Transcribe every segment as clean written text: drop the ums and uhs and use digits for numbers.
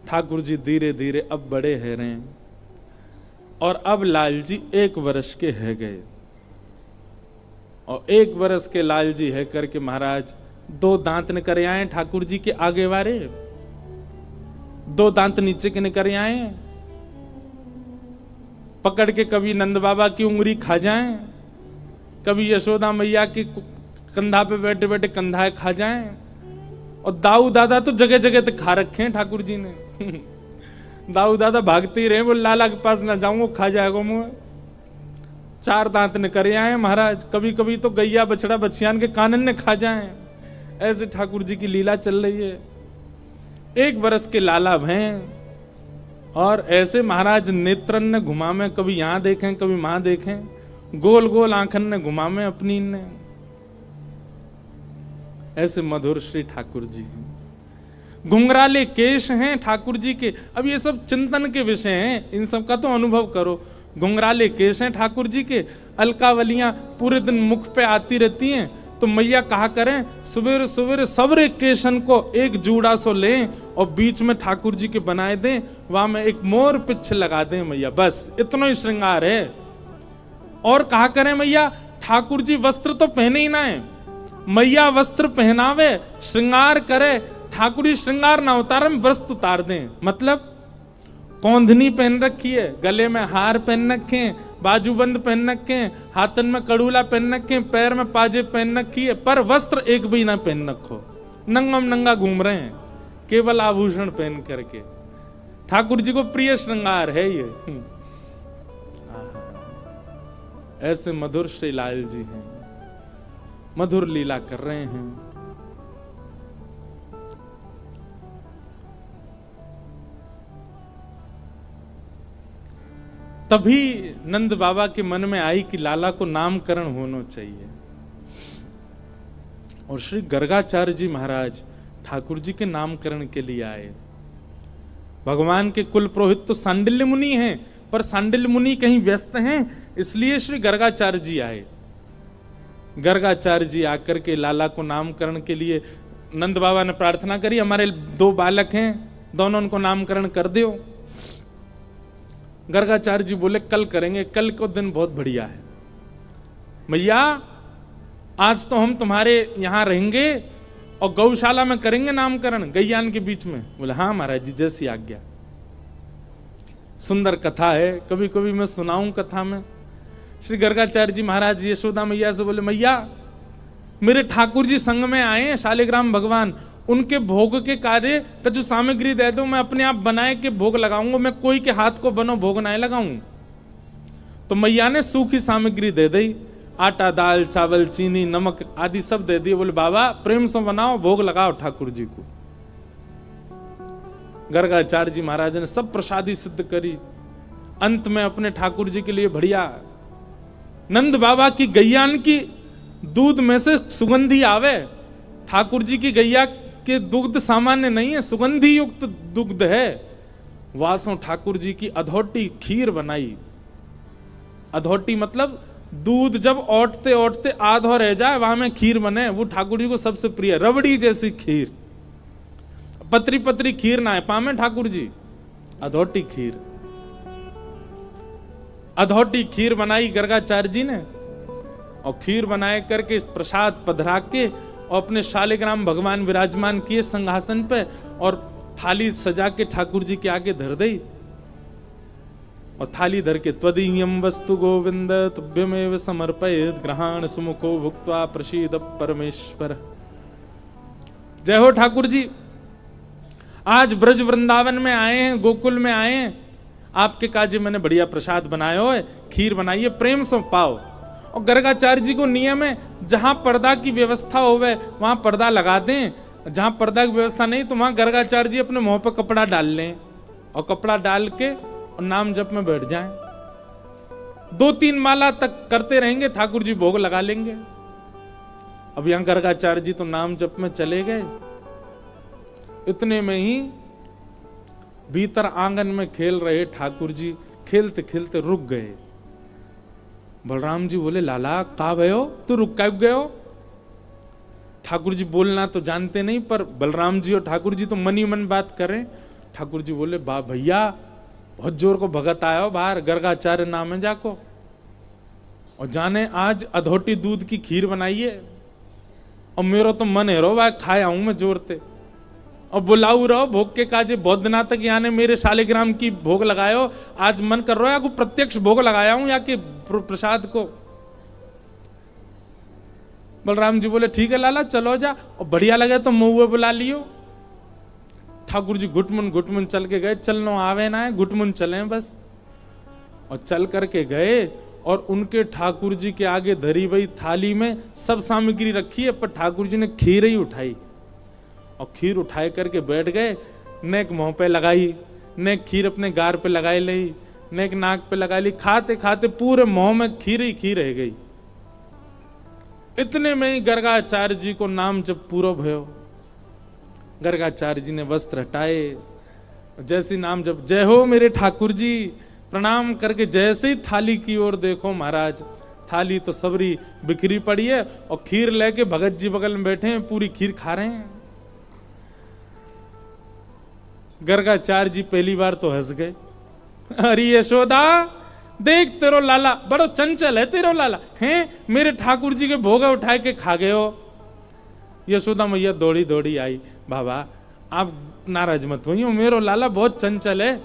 ठाकुर जी धीरे धीरे अब बड़े है रहे और अब लाल जी 1 वर्ष के है गए। और 1 वर्ष के लाल जी है करके महाराज 2 दांत निकर आए ठाकुर जी के आगे वारे, 2 दांत नीचे के निकर आए, पकड़ के कभी नंद बाबा की उंगली खा जाएं, कभी यशोदा मैया के कंधा पे बैठे बैठे कंधा खा जाएं। और दाऊ दादा तो जगह जगह तक खा रखे हैं ठाकुर जी ने। दाऊ दादा भागते ही रहे, वो लाला के पास ना जाऊं खा जाएगा मुंह। 4 दांत ने करे आए महाराज, कभी कभी तो गैया बछड़ा बछियान के कानन ने खा जाएं। ऐसे ठाकुर जी की लीला चल रही है। 1 वर्ष के लाला हैं और ऐसे महाराज नेत्रन ने घुमा में, कभी यहां देखें कभी वहां देखें, गोल गोल आंखन ने घुमा में अपनी ने। ऐसे मधुर श्री ठाकुर जी हैं। घुंघराले केश हैं ठाकुर जी के। अब ये सब चिंतन के विषय हैं, इन सब का तो अनुभव करो। घुंघराले केश हैं ठाकुर जी के, अलकावलियां पूरे दिन मुख पे आती रहती हैं। तो मैया कहा करें सुबेरे सुबेरे सबरे केशन को एक जूड़ा सो लें और बीच में ठाकुर जी के बनाए दें, वहां में एक मोर पिच्छ लगा दें मैया, बस इतना ही श्रृंगार है। और कहा करें मैया ठाकुर जी वस्त्र तो पहने ही ना है, मैया वस्त्र पहनावे श्रृंगार करे, ठाकुर जी श्रृंगार ना उतारे वस्त्र उतार दें। मतलब कौंधनी पहन रखी है, गले में हार पहन रखे, बाजूबंद पहन रखे, हाथन में कड़ूला पहन रखे, पैर में पाजे पहन रखी है, पर वस्त्र एक भी ना पहन रखो, नंगम नंगा घूम रहे हैं केवल आभूषण पहन करके। ठाकुर जी को प्रिय श्रृंगार है ये। ऐसे मधुर श्री लाल जी हैं, मधुर लीला कर रहे हैं। तभी नंद बाबा के मन में आई कि लाला को नामकरण होना चाहिए। और श्री गर्गाचार्य जी महाराज ठाकुर जी के नामकरण के लिए आए। भगवान के कुल पुरोहित तो सांडिल्य मुनि हैं, पर सांडिल्य मुनि कहीं व्यस्त हैं, इसलिए श्री गर्गाचार्य जी आए। गर्गाचार्य जी आकर के लाला को नामकरण के लिए नंद बाबा ने प्रार्थना करी, हमारे 2 बालक हैं, दोनों उनको नामकरण कर दो। गर्गाचार्य जी बोले कल करेंगे, कल को दिन बहुत बढ़िया है मैया, आज तो हम तुम्हारे यहां रहेंगे और गौशाला में करेंगे नामकरण, गैयान के बीच में। बोले हाँ महाराज जी जैसी आज्ञा। सुंदर कथा है, कभी कभी मैं सुनाऊं कथा में। श्री गर्गाचार्य जी महाराज यशोदा मैया से बोले मैया मेरे ठाकुर जी संग में आए हैं शालिग्राम भगवान, उनके भोग के कार्य का जो सामग्री दे दो, मैं अपने आप बनाए के भोग लगाऊंगा, मैं कोई के हाथ को बनो भोग ना लगाऊं। तो मैया ने सूखी सामग्री दे दी, आटा दाल चावल चीनी नमक आदि सब दे दिए। बोले बाबा प्रेम से बनाओ भोग लगाओ ठाकुर जी को। गर्गाचार्य जी महाराज ने सब प्रसादी सिद्ध करी। अंत में अपने ठाकुर जी के लिए बढ़िया नंद बाबा की गैयान की दूध में से सुगंधी आवे। ठाकुर जी की गैया के दुग्ध सामान्य नहीं है, सुगंधी युक्त दुग्ध है। वासों ठाकुर जी की अधोटी खीर बनाई। अधोटी मतलब दूध जब ओटते ओटते आधो रह जाए वहां में खीर बने, वो ठाकुर जी को सबसे प्रिय, रबड़ी जैसी खीर। पतरी पतरी खीर ना है पामे ठाकुर जी, अधोटी खीर। अधोटी खीर बनाई गर्गाचार्य जी ने और खीर बनाए करके प्रसाद पधरा के और अपने शालिग्राम भगवान विराजमान किए सिंहासन पे और थाली सजा के ठाकुर जी के आगे धर दी। और थाली धर के त्वदीयम वस्तु गोविंद तुभ्यमेव समर्पयेत् ग्रहाण सुमुखो भुक्त्वा प्रसीद परमेश्वर। जय हो ठाकुर जी। आज ब्रज वृंदावन में आए हैं, गोकुल में आए हैं, आपके काजे मैंने बढ़िया प्रसाद बनाया हो, खीर बनाई है, प्रेम से पाओ। और गर्गाचार्य जी को नियम है जहां पर्दा की व्यवस्था होवे वहां पर्दा लगा दें, जहां पर्दा की व्यवस्था नहीं तो वहां गर्गाचार्य जी अपने मुंह पर कपड़ा डाल लें और कपड़ा डाल के और नाम जप में बैठ जाएं। 2-3 माला तक करते रहेंगे, ठाकुर जी भोग लगा लेंगे। अब यहां गर्गाचार्य जी तो नाम जप में चले गए। इतने में ही भीतर आंगन में खेल रहे ठाकुर जी खेलते खेलते रुक गए। बलराम जी बोले लाला कहा भयो, तू रुक कब गयो? ठाकुर जी बोलना तो जानते नहीं, पर बलराम जी और ठाकुर जी तो मन ही मन बात करें। ठाकुर जी बोले, बा भैया बहुत जोर को भगत आया हो बाहर, गर्गाचार्य नाम है जाको, और जाने आज अधोटी दूध की खीर बनाइए, और मेरो तो मन है रो भाई खाए आऊं मैं जोरते, और बुलाऊ रहो भोग के काजे, बहुत दिना तक यानी मेरे शालिग्राम की भोग लगायो, आज मन कर रहा है को प्रत्यक्ष भोग लगाया हूं या कि प्रसाद को। बलराम जी बोले ठीक है लाला चलो जा, और बढ़िया लगे तो मुंह बुला लियो। ठाकुर जी घुटमुन चल के गए, चलनो आवे ना है, घुटमुन चले बस, और चल करके गए, और उनके ठाकुर जी के आगे धरी हुई थाली में सब सामग्री रखी है, पर ठाकुर जी ने खीर ही उठाई, और खीर उठाए करके बैठ गए, ने एक मुंह पे लगाई, ने एक खीर अपने गार पे लगाई ली, ने एक नाक पे लगा ली, खाते खाते पूरे मुंह में खीर ही खीर रह गई। इतने में ही गर्गाचार्य जी को नाम जब पूरा भयो, गर्गाचार्य जी ने वस्त्र हटाए, जैसी नाम जब जय हो मेरे ठाकुर जी, प्रणाम करके जैसे ही थाली की ओर देखो महाराज, थाली तो सबरी बिखरी पड़ी है, और खीर लेके भगत जी बगल में बैठे हैं, पूरी खीर खा रहे हैं। गर्गाचार्य जी पहली बार तो हंस गए, अरे यशोदा देख तेरो लाला बड़ो चंचल है, तेरो लाला हैं मेरे ठाकुर जी के भोग उठाए के खा गए हो। यशोदा मैया दौड़ी दौड़ी आई, बाबा आप नाराज मत होइए, मेरो लाला बहुत चंचल है,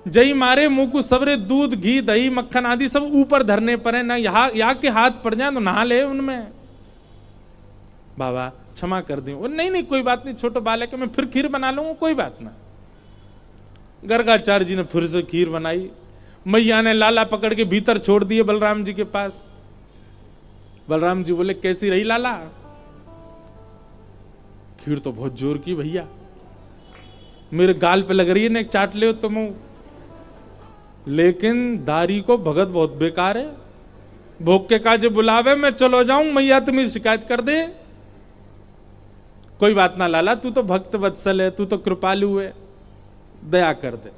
जई मारे मुंह को सबरे दूध घी दही मक्खन आदि सब ऊपर धरने पर है ना, यहाँ के हाथ पड़ जाए तो नहा ले उनमें, बाबा क्षमा कर दी। नहीं नहीं कोई बात नहीं, छोटो बालक है, मैं फिर खीर बना लूंगा, कोई बात ना। गर्गाचार्य जी ने फिर से खीर बनाई, मैया ने लाला पकड़ के भीतर छोड़ दिए बलराम जी के पास। बलराम जी बोले कैसी रही लाला? खीर तो बहुत जोर की भैया, मेरे गाल पे लग रही है ना, एक चाट ले तुम, लेकिन दारी को भगत बहुत बेकार है, भोग के काजे बुलावे मैं चलो जाऊं, मैया तुम्हें शिकायत कर दे। कोई बात ना लाला, तू तो भक्त वत्सल है, तू तो कृपालु है, दया कर दे।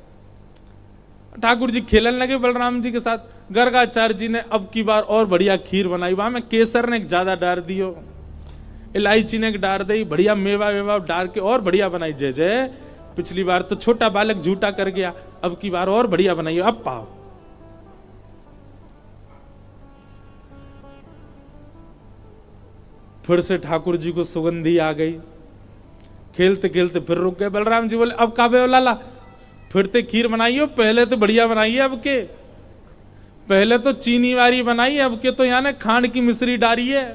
ठाकुर जी खेलन लगे बलराम जी के साथ। गर्गाचार्य जी ने अब की बार और बढ़िया खीर बनाई, वहां में केसर ने एक ज्यादा डाल दियो, इलायची ने एक डाल दी, बढ़िया मेवा वेवा डाल के और बढ़िया बनाई। जय जय, पिछली बार तो छोटा बालक झूठा कर गया, अब की बार और बढ़िया बनाई, अब पाओ। फिर से ठाकुर जी को सुगंधी आ गई, खेलते खेलते फिर रुक गए। बलराम जी बोले अब काबे हो लाला, फिर ते खीर बनाई हो, पहले तो बढ़िया बनाई है, अब के पहले तो चीनी वाली बनाई, अब के तो यहाँ खांड की मिश्री डाली है,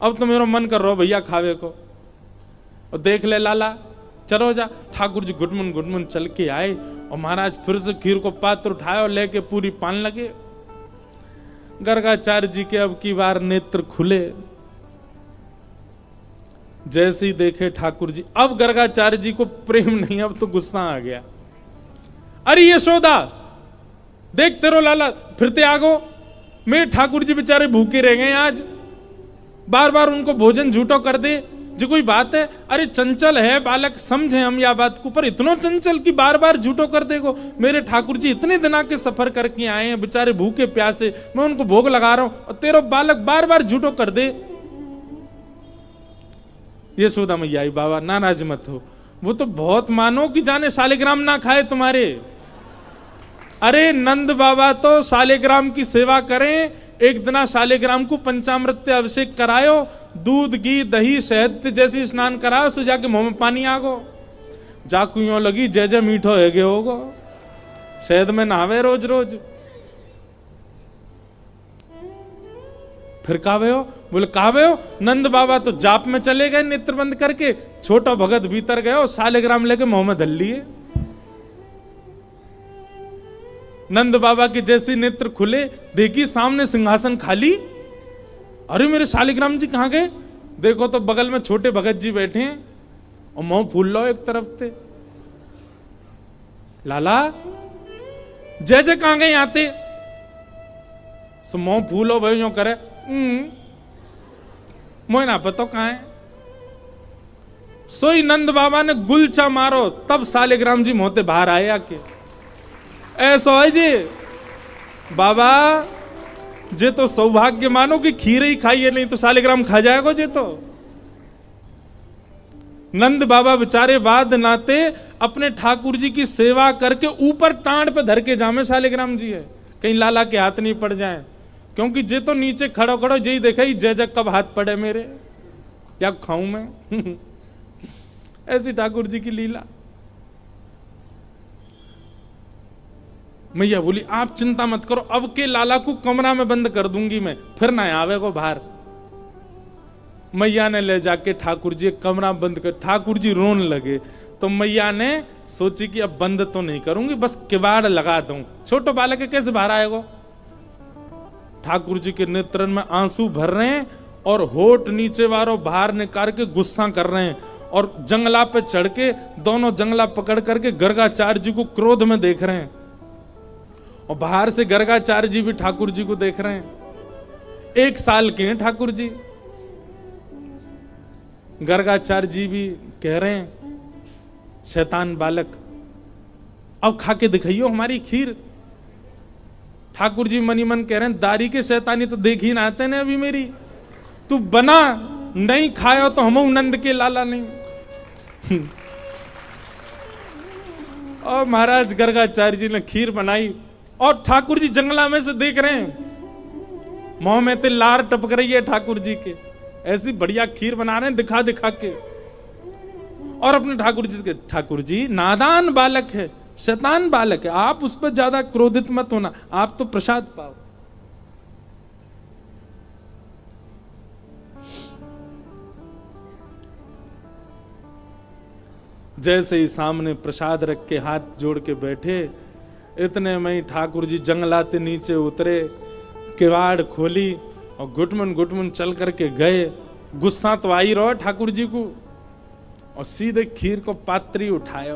अब तो मेरा मन कर रहा हो भैया खावे को। और देख ले लाला चलो जा। ठाकुर जी घुटमुन चल के आए, और महाराज फिर से खीर को पात्र उठाए और लेके पूरी पान लगे। गर्गाचार्य जी के अब की बार नेत्र खुले, जैसे ही देखे ठाकुर जी, अब गर्गाचार्य जी को प्रेम नहीं, अब तो गुस्सा आ गया। अरे यशोदा देख तेरो लाला फिरते आगो, मेरे ठाकुर जी बेचारे भूखे रह गए आज, बार बार उनको भोजन झूठो कर दे, जो कोई बात है? अरे चंचल है बालक, समझे हम या बात को, पर इतना चंचल कि बार बार झूठो कर देगो। मेरे ठाकुर जी इतने दिना के सफर करके आए हैं, बेचारे भूखे प्यासे, मैं उनको भोग लगा रहा हूं, और तेरा बालक बार बार झूठो कर दे। यशोदा मैया आई, बाबा नाराज मत हो, वो तो बहुत मानो कि जाने शालिग्राम ना खाए तुम्हारे। अरे नंद बाबा तो शालिग्राम की सेवा करें, एक दिना शालिग्राम को पंचामृत अभिषेक करायो, दूध घी दही शहद जैसे स्नान कराओ, सो जाके मुंह में पानी आगो, जाकू यूं लगी जय जय मीठो है गे होगो, शहद में नहावे रोज रोज। फिर कावे हो? बोले कावे हो? नंद बाबा तो जाप में चले गए नेत्र बंद करके, छोटा भगत भीतर गए और शालिग्राम लेके मुंह में धल लिए। नंद बाबा के जैसे नेत्र खुले, देखी सामने सिंहासन खाली। अरे मेरे शालिग्राम जी कहां गए? देखो तो बगल में छोटे भगत जी बैठे हैं और मुंह फूल लो एक तरफ से। लाला जय जय कहां गए आते? सो मुंह फूलो भाई यूं करे, मोह ना पता कहां है। सोई नंद बाबा ने गुलचा मारो, तब शालिग्राम जी मोहते बाहर आए आके। ऐसा है जी बाबा, जे तो सौभाग्य मानो कि खीर ही खाइए, नहीं तो शालिग्राम खा जाएगा जे तो। नंद बाबा बेचारे बाद नाते अपने ठाकुर जी की सेवा करके ऊपर टांड पे धर के जामे शालिग्राम जी है, कहीं लाला के हाथ नहीं पड़ जाए, क्योंकि जे तो नीचे खड़ो खड़ो जय देखा ही जय जग कब हाथ पड़े मेरे, क्या खाऊं मैं। ऐसी ठाकुर जी की लीला। मैया बोली आप चिंता मत करो, अब के लाला को कमरा में बंद कर दूंगी मैं, फिर ना आवे को बाहर। मैया ने ले जाके ठाकुर जी कमरा बंद कर, ठाकुर जी रोने लगे, तो मैया ने सोची कि अब बंद तो नहीं करूंगी, बस किवाड़ लगा दूं, छोटो बालक कैसे बाहर आएगा। ठाकुर जी के नेत्रन में आंसू भर रहे हैं और होठ नीचे वारों बाहर निकाल के गुस्सा कर रहे हैं, और जंगला पे चढ़ के दोनों जंगला पकड़ करके गर्गाचार्य जी को क्रोध में देख रहे हैं, और बाहर से गर्गाचार्य जी भी ठाकुर जी को देख रहे हैं। 1 साल के हैं ठाकुर जी। गर्गाचार्य जी भी कह रहे हैं शैतान बालक अब खा के दिखाइयो हमारी खीर। ठाकुर जी मनी मन कह रहे हैं दारी के शैतानी तो देख ही ना आते ने अभी मेरी, तू बना नहीं खायो तो हम नंद के लाला नहीं। और महाराज गर्गाचार्य जी ने खीर बनाई और ठाकुर जी जंगला में से देख रहे हैं, मुंह में ते लार टपक रही है ठाकुर जी के, ऐसी बढ़िया खीर बना रहे हैं दिखा दिखा के। और अपने ठाकुर जी नादान बालक है, शैतान बालक है, आप उस पर ज्यादा क्रोधित मत होना, आप तो प्रसाद पाओ। जैसे ही सामने प्रसाद रख के हाथ जोड़ के बैठे, इतने में ही ठाकुर जी जंगलाते नीचे उतरे, किवाड़ खोली और घुटमुन चल करके गए। गुस्सा तो आई रहो ठाकुर जी को, और सीधे खीर को पात्री उठाया,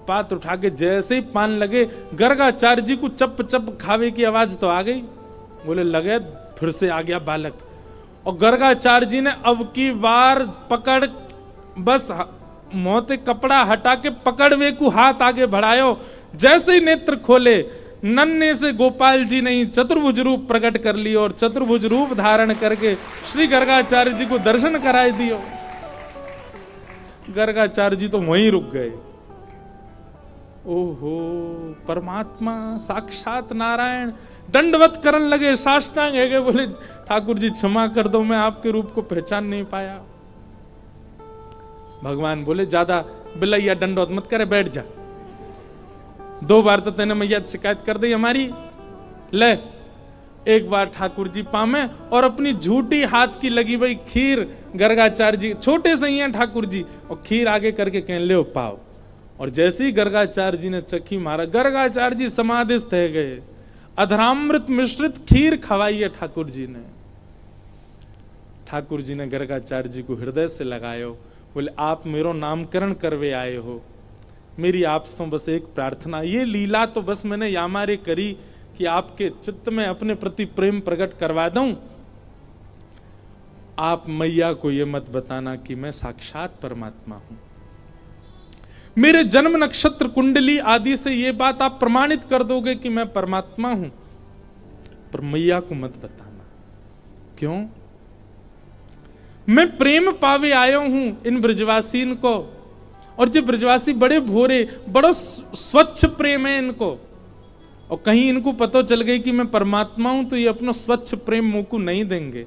पात्र उठा के जैसे ही पान लगे, गर्गाचार्य जी को चप चप खावे की आवाज तो आ गई। बोले लगे फिर से आ गया बालक, और गर्गाचार्य जी ने अब की बार पकड़, बस मोते कपड़ा हटा के पकड़वे को हाथ आगे बढ़ायो। जैसे ही नेत्र खोले, नन्हे से गोपाल जी ने चतुर्भुज रूप प्रकट कर लियो, और चतुर्भुज रूप धारण करके श्री गर्गाचार्य जी को दर्शन कराए दियो। गर्गाचार्य जी तो वहीं रुक गए। ओहो परमात्मा साक्षात नारायण, दंडवत करने लगे, साष्टांग है गए, बोले ठाकुर जी क्षमा कर दो, मैं आपके रूप को पहचान नहीं पाया। भगवान बोले ज्यादा बिलैया दंडवत मत करे, बैठ जा, 2 बार तो तेने मैया शिकायत कर दी हमारी, ले 1 बार ठाकुर जी पामे। और अपनी झूठी हाथ की लगी भाई खीर, गर्गाचार्य जी छोटे से ही हैं ठाकुर जी, और खीर आगे करके कह ले पाओ। और जैसे ही गर्गाचार्य जी ने चक्की मारा, गर्गाचार्य जी समाधिस्थ है गए। अधरामृत मिश्रित खीर खवाई है ठाकुर जी ने। ठाकुर जी ने गर्गाचार्य जी को हृदय से लगायो, बोले आप मेरो नामकरण करवे आए हो, मेरी आपसे बस एक प्रार्थना, ये लीला तो बस मैंने यामारे करी कि आपके चित्त में अपने प्रति प्रेम प्रकट करवा दूं। आप मैया को ये मत बताना कि मैं साक्षात परमात्मा हूं। मेरे जन्म नक्षत्र कुंडली आदि से ये बात आप प्रमाणित कर दोगे कि मैं परमात्मा हूं, पर मैया को मत बताना। क्यों? मैं प्रेम पावे आयो हूं इन ब्रजवासीन को, और जो ब्रजवासी बड़े भोरे, बड़ो स्वच्छ प्रेम है इनको, और कहीं इनको पता चल गई कि मैं परमात्मा हूं तो ये अपना स्वच्छ प्रेम मुंह को नहीं देंगे।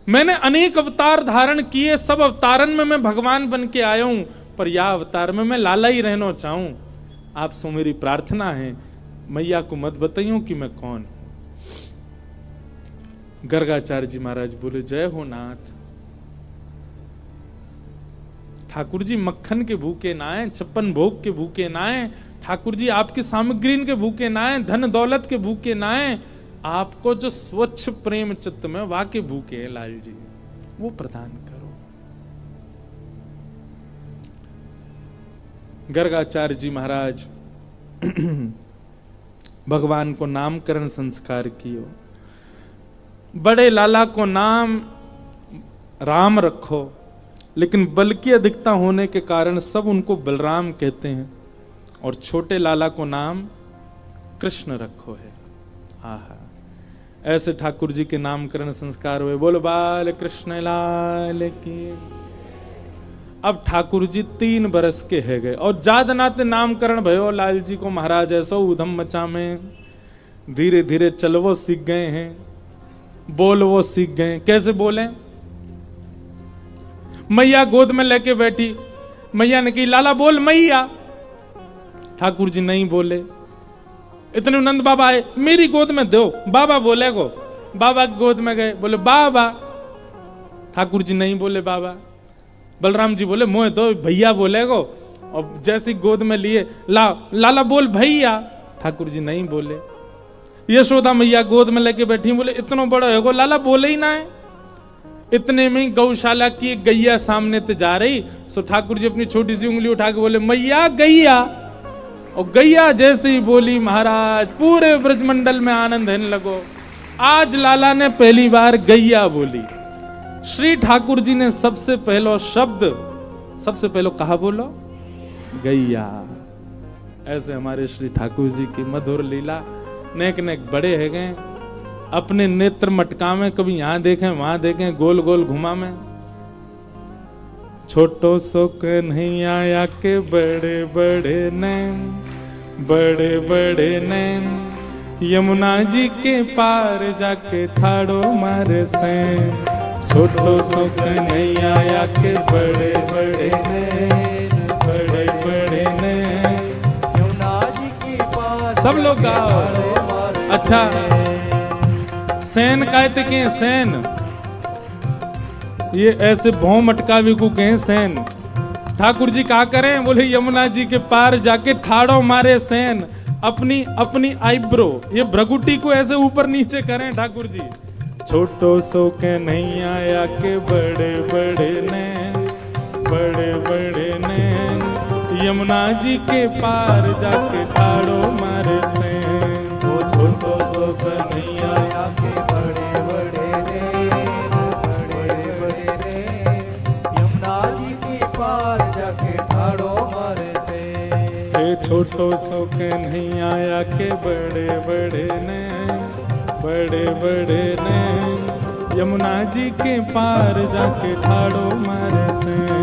मैंने अनेक अवतार धारण किए, सब अवतारन में मैं भगवान बन के आया हूं, पर यह अवतार में मैं लाला ही रहना चाहूं। आपसे मेरी प्रार्थना है मैया को मत बताइयो कि मैं कौन हूं। गर्गाचार्य जी महाराज बोले जय हो नाथ। ठाकुर जी मक्खन के भूखे ना आए, 56 भोग के भूखे ना आए, ठाकुर जी आपकी सामग्री के भूखे ना आए, धन दौलत के भूखे ना आए, आपको जो स्वच्छ प्रेम चित्त में वाके भूखे हैं लाल जी, वो प्रदान करो। गर्गाचार्य जी महाराज भगवान को नामकरण संस्कार कियो। बड़े लाला को नाम राम रखो, लेकिन बल की अधिकता होने के कारण सब उनको बलराम कहते हैं, और छोटे लाला को नाम कृष्ण रखो है। आहा, ऐसे ठाकुर जी के नामकरण संस्कार हुए। बोलो बाल कृष्ण लाल की। अब ठाकुर जी 3 बरस के है गए और जात नाते नामकरण भयो लाल जी को महाराज ऐसो उधम मचा में। धीरे धीरे चलवो सीख गए हैं, बोलवो सीख गए। कैसे बोले? मैया गोद में लेके बैठी, मैया ने कही लाला बोल मैया, ठाकुर जी नहीं बोले। इतने नंद बाबा आए, मेरी गोद में दो, बाबा बोले को। बाबा की गोद में गए, बोले बाबा, ठाकुर जी नहीं बोले बाबा। बलराम जी बोले मोह दो, भैया बोले को। और जैसी गोद में लिए, लाला बोल भैया, ठाकुर जी नहीं बोले। यशोदा मैया गोद में लेके बैठी, बोले इतना बड़ा है को लाला बोले ही ना है। इतने में गौशाला की एक गैया सामने ते जा रही, सो ठाकुर जी अपनी छोटी सी उंगली उठा के बोले मैया गैया। और गैया जैसे ही बोली महाराज पूरे ब्रजमंडल में आनंद है लगो। आज लाला ने पहली बार गैया बोली। श्री ठाकुर जी ने सबसे पहलो शब्द, सबसे पहलो कहा बोलो गैया। ऐसे हमारे श्री ठाकुर जी की मधुर लीला नेक नेक बड़े है गए। अपने नेत्र मटका में कभी यहां देखें वहां देखें, गोल गोल घुमा में। छोटो सो कन्हैया के बड़े बड़े नैन, बड़े बड़े नैन, यमुना जी के पार जाके ठाड़ो मारे सैन। छोटो सो कन्हैया के बड़े बड़े नैन, बड़े बड़े नैन, यमुना जी के पार। सब लोग गाओ। अच्छा, सैन कहते के सैन, ये ऐसे भौं मटकावी को कहें सैन। ठाकुर जी क्या करें? बोले यमुना जी के पार जाके ठाड़ो मारे सैन। अपनी अपनी आईब्रो, ये भ्रगुटी को ऐसे ऊपर नीचे करें ठाकुर जी। छोटो सो कन्हैया के बड़े बड़े नैन, बड़े बड़े नैन, यमुना जी के पार जाके ठाड़ो मारे सैन। वो छोटो सो कन्हैया के बड़े बड़े नैन, बड़े बड़े नैन, यमुना जी के पार जाके ठाड़ो मारे सैन। छोटो सो कन्हैया के बड़े बड़े नैन, बड़े बड़े नैन, यमुना जी के पार जाके ठाड़ो मारे सैन।